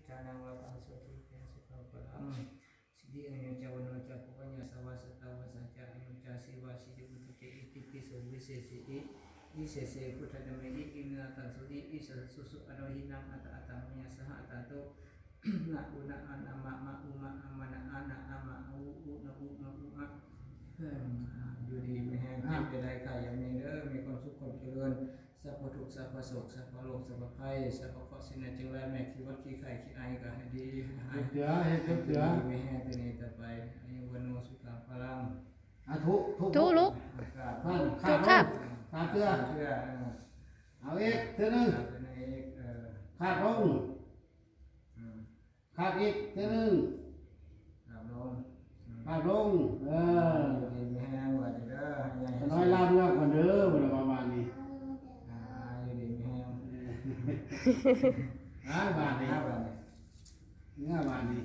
ทานังวะปะสุทุเตสุขปะลังสิริอนุจาวโนจักขุปัญญาสวาสตาวาสัจจะอนุจาสิวาสิริบุตเตอิติปิโสวิเศษติอิเศษพุทธธรรมอิอินาตังสุติอิสสุสุอโนหินังอัตตะตัมมยสหะตะโตนะอุนะอะนะมะมะอุมะอะมะนะอะนะอะมะอุอุนะอุนะอุอะอยู่ดีไม่แห้งเจ็บจะได้ค่ะอย่างนี้เด้อมีความสุขความเจริญสัพพทุกข์สัพพโศกสัพพโลกสัพพภัยสัพพเคราะห์สินะจังไรแม่ขี้วัดขี้ไข่ขี้ไอก็ให้ดีหายไม่แห้งตัวนี้ต่อไปอายุวันโนสุขังพลัง ทุลุก บ้าน ทุกครับ ขาเชื่อเอาอีกเท่านึง เป็นเอกขาดลงขาดอีกเท่านึง ขาลง ขาดลงอยู่ดีไม่แห้งว่าจะเด้อ น้อยลาเมื่อก่อนเด้อประมาณนี้ อยู่ดีไม่แห้ง บาทนี้ บาทนี้ เนื้อบาทนี้